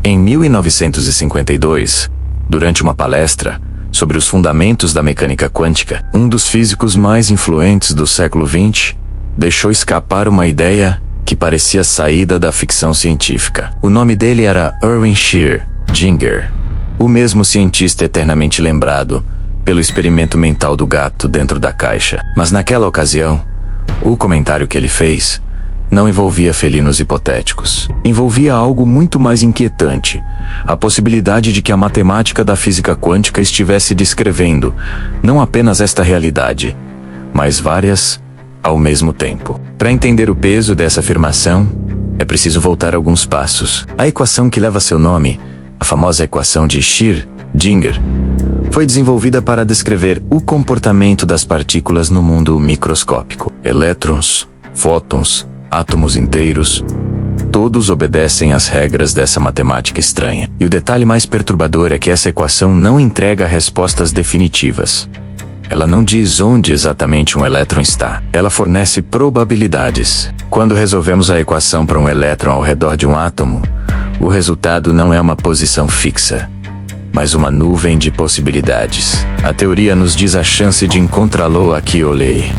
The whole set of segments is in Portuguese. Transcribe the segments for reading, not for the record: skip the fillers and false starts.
Em 1952, durante uma palestra sobre os fundamentos da mecânica quântica, um dos físicos mais influentes do século XX deixou escapar uma ideia que parecia saída da ficção científica. O nome dele era Erwin Schrödinger, o mesmo cientista eternamente lembrado pelo experimento mental do gato dentro da caixa. Mas naquela ocasião, o comentário que ele fez não envolvia felinos hipotéticos. Envolvia algo muito mais inquietante: a possibilidade de que a matemática da física quântica estivesse descrevendo não apenas esta realidade, mas várias ao mesmo tempo. Para entender o peso dessa afirmação, é preciso voltar alguns passos. A equação que leva seu nome, a famosa equação de Schrödinger, foi desenvolvida para descrever o comportamento das partículas no mundo microscópico. Elétrons, fótons, átomos inteiros, todos obedecem às regras dessa matemática estranha. E o detalhe mais perturbador é que essa equação não entrega respostas definitivas. Ela não diz onde exatamente um elétron está. Ela fornece probabilidades. Quando resolvemos a equação para um elétron ao redor de um átomo, o resultado não é uma posição fixa, mas uma nuvem de possibilidades. A teoria nos diz a chance de encontrá-lo aqui ou ali.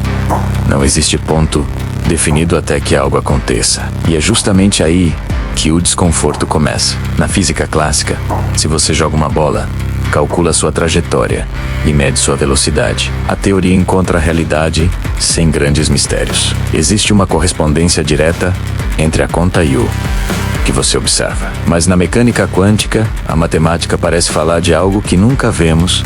Não existe ponto definido até que algo aconteça. E é justamente aí que o desconforto começa. Na física clássica, se você joga uma bola, calcula sua trajetória e mede sua velocidade, a teoria encontra a realidade sem grandes mistérios. Existe uma correspondência direta entre a conta e o que você observa. Mas na mecânica quântica, a matemática parece falar de algo que nunca vemos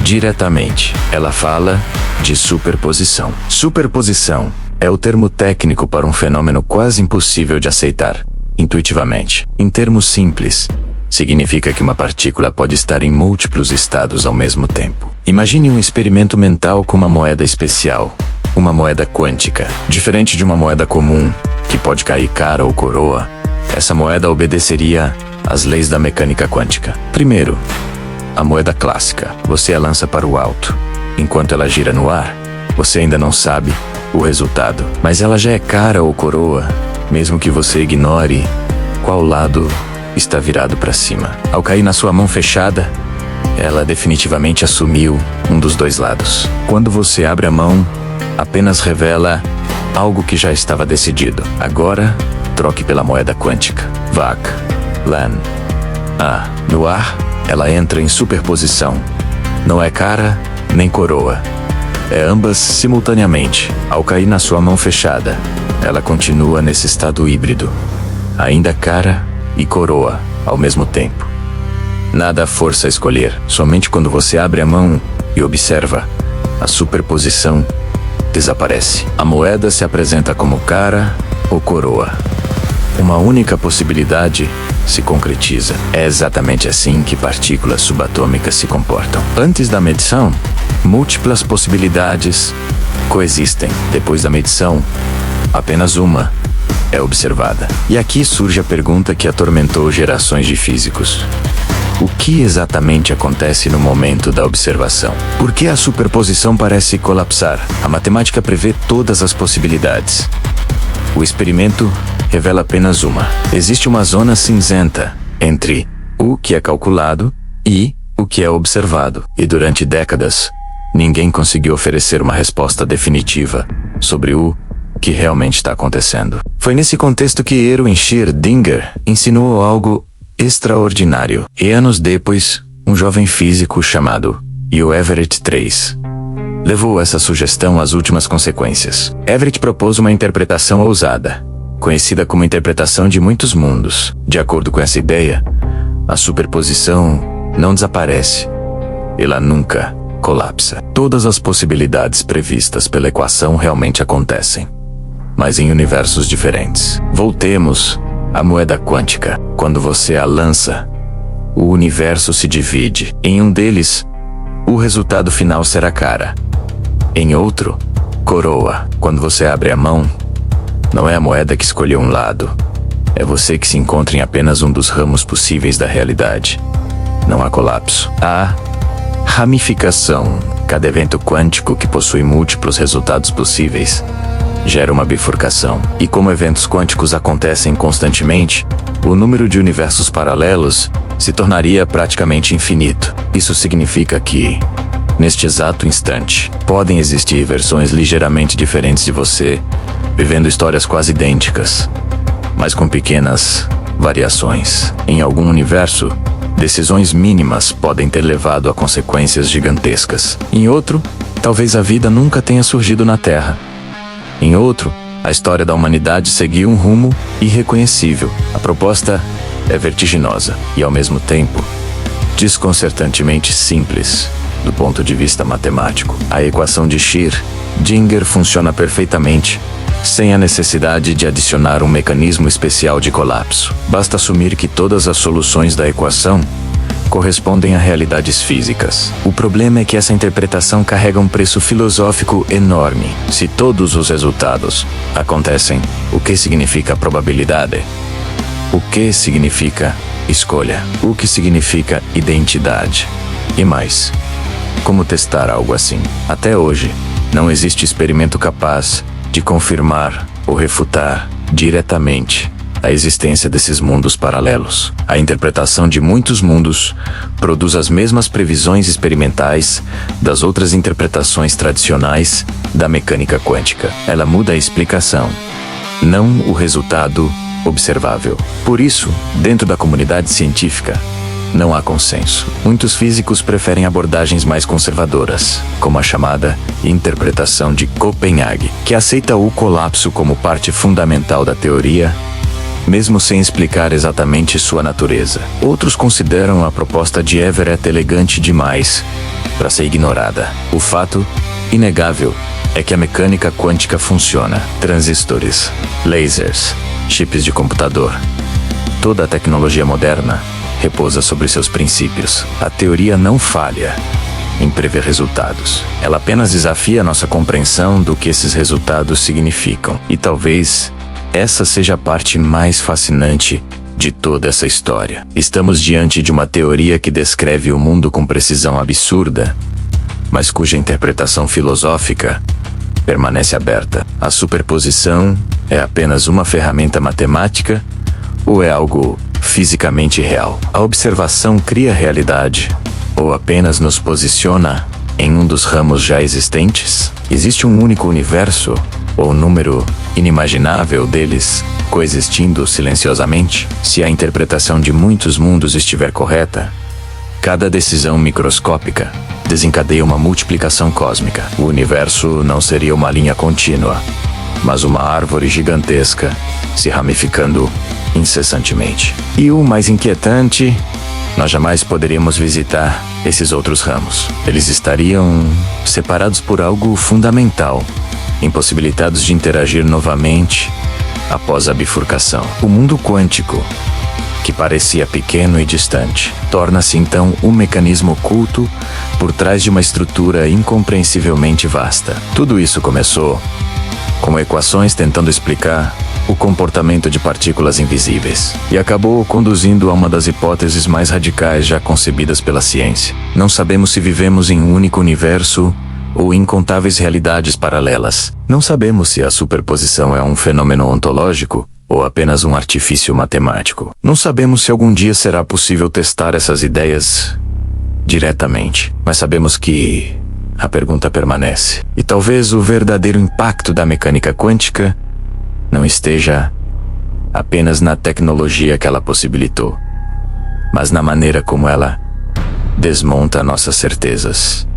diretamente. Ela fala de superposição. Superposição é o termo técnico para um fenômeno quase impossível de aceitar intuitivamente. Em termos simples, significa que uma partícula pode estar em múltiplos estados ao mesmo tempo. Imagine um experimento mental com uma moeda especial, uma moeda quântica. Diferente de uma moeda comum, que pode cair cara ou coroa, essa moeda obedeceria às leis da mecânica quântica. Primeiro, a moeda clássica. Você a lança para o alto. Enquanto ela gira no ar, você ainda não sabe o resultado. Mas ela já é cara ou coroa, mesmo que você ignore qual lado está virado para cima. Ao cair na sua mão fechada, ela definitivamente assumiu um dos dois lados. Quando você abre a mão, apenas revela algo que já estava decidido. Agora, troque pela moeda quântica. VAC, LAN. No ar, ela entra em superposição. Não é cara nem coroa. É ambas simultaneamente. Ao cair na sua mão fechada, ela continua nesse estado híbrido, ainda cara e coroa ao mesmo tempo. Nada força a escolher. Somente quando você abre a mão e observa, a superposição desaparece. A moeda se apresenta como cara ou coroa. Uma única possibilidade se concretiza. É exatamente assim que partículas subatômicas se comportam. Antes da medição, múltiplas possibilidades coexistem. Depois da medição, apenas uma é observada. E aqui surge a pergunta que atormentou gerações de físicos: o que exatamente acontece no momento da observação? Por que a superposição parece colapsar? A matemática prevê todas as possibilidades. O experimento revela apenas uma. Existe uma zona cinzenta entre o que é calculado e o que é observado. E durante décadas, ninguém conseguiu oferecer uma resposta definitiva sobre o que realmente está acontecendo. Foi nesse contexto que Erwin Schrödinger ensinou algo extraordinário. E anos depois, um jovem físico chamado Hugh Everett III levou essa sugestão às últimas consequências. Everett propôs uma interpretação ousada, conhecida como interpretação de muitos mundos. De acordo com essa ideia, a superposição não desaparece. Ela nunca colapsa. Todas as possibilidades previstas pela equação realmente acontecem, mas em universos diferentes. Voltemos à moeda quântica. Quando você a lança, o universo se divide. Em um deles, o resultado final será cara. Em outro, coroa. Quando você abre a mão, não é a moeda que escolheu um lado. É você que se encontra em apenas um dos ramos possíveis da realidade. Não há colapso. Há ramificação. Cada evento quântico que possui múltiplos resultados possíveis gera uma bifurcação. E como eventos quânticos acontecem constantemente, o número de universos paralelos se tornaria praticamente infinito. Isso significa que, neste exato instante, podem existir versões ligeiramente diferentes de você, vivendo histórias quase idênticas, mas com pequenas variações. Em algum universo, decisões mínimas podem ter levado a consequências gigantescas. Em outro, talvez a vida nunca tenha surgido na Terra. Em outro, a história da humanidade seguiu um rumo irreconhecível. A proposta é vertiginosa e, ao mesmo tempo, desconcertantemente simples do ponto de vista matemático. A equação de Schrödinger funciona perfeitamente, sem a necessidade de adicionar um mecanismo especial de colapso. Basta assumir que todas as soluções da equação correspondem a realidades físicas. O problema é que essa interpretação carrega um preço filosófico enorme. Se todos os resultados acontecem, o que significa probabilidade? O que significa escolha? O que significa identidade? E mais, como testar algo assim? Até hoje, não existe experimento capaz de confirmar ou refutar diretamente a existência desses mundos paralelos. A interpretação de muitos mundos produz as mesmas previsões experimentais das outras interpretações tradicionais da mecânica quântica. Ela muda a explicação, não o resultado observável. Por isso, dentro da comunidade científica, não há consenso. Muitos físicos preferem abordagens mais conservadoras, como a chamada interpretação de Copenhague, que aceita o colapso como parte fundamental da teoria, mesmo sem explicar exatamente sua natureza. Outros consideram a proposta de Everett elegante demais para ser ignorada. O fato inegável é que a mecânica quântica funciona. Transistores, lasers, chips de computador. Toda a tecnologia moderna repousa sobre seus princípios. A teoria não falha em prever resultados. Ela apenas desafia nossa compreensão do que esses resultados significam. E talvez essa seja a parte mais fascinante de toda essa história. Estamos diante de uma teoria que descreve o mundo com precisão absurda, mas cuja interpretação filosófica permanece aberta. A superposição é apenas uma ferramenta matemática ou é algo fisicamente real? A observação cria realidade ou apenas nos posiciona em um dos ramos já existentes? Existe um único universo ou um número inimaginável deles coexistindo silenciosamente? Se a interpretação de muitos mundos estiver correta, cada decisão microscópica desencadeia uma multiplicação cósmica. O universo não seria uma linha contínua, mas uma árvore gigantesca se ramificando incessantemente. E o mais inquietante, nós jamais poderíamos visitar esses outros ramos. Eles estariam separados por algo fundamental, impossibilitados de interagir novamente após a bifurcação. O mundo quântico, que parecia pequeno e distante, torna-se então um mecanismo oculto por trás de uma estrutura incompreensivelmente vasta. Tudo isso começou com equações tentando explicar o comportamento de partículas invisíveis, e acabou conduzindo a uma das hipóteses mais radicais já concebidas pela ciência. Não sabemos se vivemos em um único universo ou incontáveis realidades paralelas. Não sabemos se a superposição é um fenômeno ontológico ou apenas um artifício matemático. Não sabemos se algum dia será possível testar essas ideias diretamente, mas sabemos que a pergunta permanece. E talvez o verdadeiro impacto da mecânica quântica não esteja apenas na tecnologia que ela possibilitou, mas na maneira como ela desmonta nossas certezas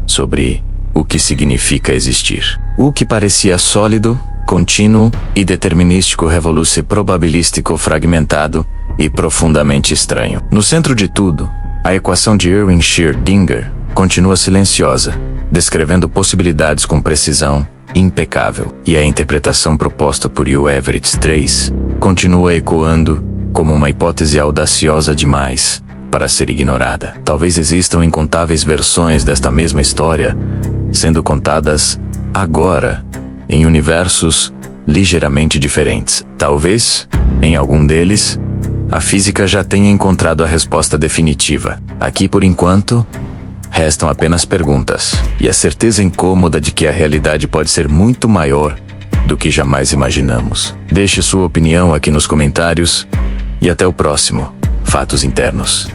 sobre o que significa existir. O que parecia sólido, contínuo e determinístico revela-se probabilístico, fragmentado e profundamente estranho. No centro de tudo, a equação de Erwin Schrödinger continua silenciosa, descrevendo possibilidades com precisão impecável, e a interpretação proposta por Hugh Everett III continua ecoando como uma hipótese audaciosa demais para ser ignorada. Talvez existam incontáveis versões desta mesma história sendo contadas agora em universos ligeiramente diferentes. Talvez, em algum deles, a física já tenha encontrado a resposta definitiva. Aqui, por enquanto, restam apenas perguntas, e a certeza incômoda de que a realidade pode ser muito maior do que jamais imaginamos. Deixe sua opinião aqui nos comentários e até o próximo Fatos Internos.